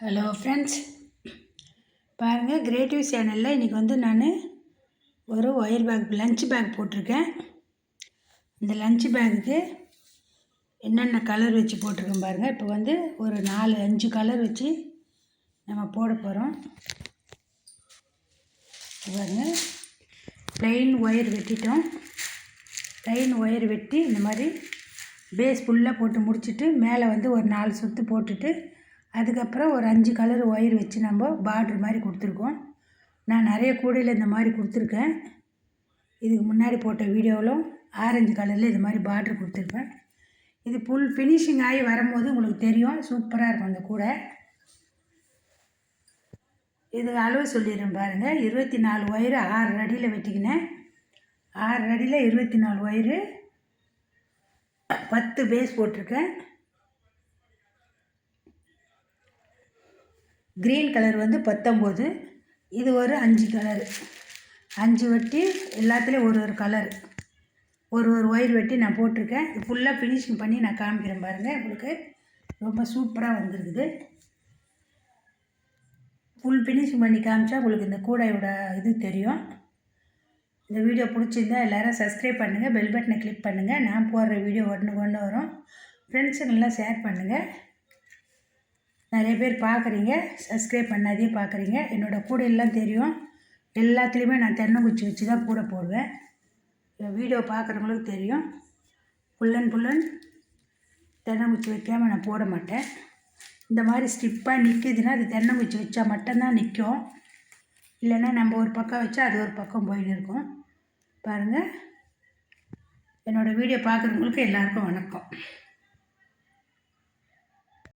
Hello friends, பாருங்கள் creative சேனலில் இன்றைக்கி வந்து நான் ஒரு ஒயர் பேக் லஞ்ச் பேக் போட்டிருக்கேன். இந்த லஞ்ச் பேக்குக்கு என்னென்ன கலர் வச்சு போட்டிருக்கேன் பாருங்கள். இப்போ வந்து ஒரு 4-5 கலர் வச்சு நம்ம போட போகிறோம். பாருங்கள், ப்ளைன் ஒயர் வெட்டிட்டோம். ப்ளைன் ஒயர் வெட்டி இந்த மாதிரி பேஸ் ஃபுல்லாக போட்டு முடிச்சுட்டு மேலே வந்து ஒரு 4 சுற்று போட்டுட்டு அதுக்கப்புறம் ஒரு 5 கலர் ஒயர் வச்சு நம்ம பார்ட்ரு மாதிரி கொடுத்துருக்கோம். நான் நிறைய கூடையில் இந்த மாதிரி கொடுத்துருக்கேன். இதுக்கு முன்னாடி போட்ட வீடியோவிலும் ஆரஞ்சு கலரில் இது மாதிரி பார்ட்ரு கொடுத்துருப்பேன். இது ஃபுல் ஃபினிஷிங் ஆகி வரும்போது உங்களுக்கு தெரியும், சூப்பராக இருக்கும் அந்த கூடை. இது அளவு சொல்லிடுறேன் பாருங்கள். 24 ஒயரு 6 அடியில் வெட்டிக்கினேன். 6 அடியில் 24 ஒயரு 10 பேஸ் போட்டிருக்கேன். க்ரீன் கலர் வந்து 19. இது ஒரு 5 கலரு, 5 வெட்டி எல்லாத்துலேயும் ஒரு கலர் ஒரு ஒயர் வெட்டி நான் போட்டிருக்கேன். இது ஃபுல்லாக ஃபினிஷிங் பண்ணி நான் காமிக்கிறேன் பாருங்கள். உங்களுக்கு ரொம்ப சூப்பராக வந்துருக்குது. ஃபுல் ஃபினிஷிங் பண்ணி காமிச்சா உங்களுக்கு இந்த கூடையோட இது தெரியும். இந்த வீடியோ பிடிச்சிருந்தா எல்லோரும் சப்ஸ்கிரைப் பண்ணுங்கள், பெல் பட்டனை கிளிக் பண்ணுங்கள். நான் போடுற வீடியோ ஒன்று வரும். ஃப்ரெண்ட்ஸுங்கெல்லாம் ஷேர் பண்ணுங்கள். நிறைய பேர் பார்க்குறீங்க, சப்ஸ்கிரைப் பண்ணாதே பார்க்குறீங்க. என்னோடய கூடையெல்லாம் தெரியும். எல்லாத்துலேயுமே நான் தென்னங்குச்சி வச்சு தான் கூடை போடுவேன். வீடியோ பார்க்குறவங்களுக்கு தெரியும். புல்லன் தென்னங்குச்சி வைக்காமல் நான் போட மாட்டேன். இந்த மாதிரி ஸ்டிப்பாக நிற்கிதுன்னா அது தென்னங்குச்சி வச்சா மட்டும்தான் நிற்கும். இல்லைன்னா நம்ம ஒரு பக்கம் வச்சா அது ஒரு பக்கம் போயின்னு இருக்கும். பாருங்கள், என்னோடய வீடியோ பார்க்குறவங்களுக்கு எல்லாருக்கும் வணக்கம்.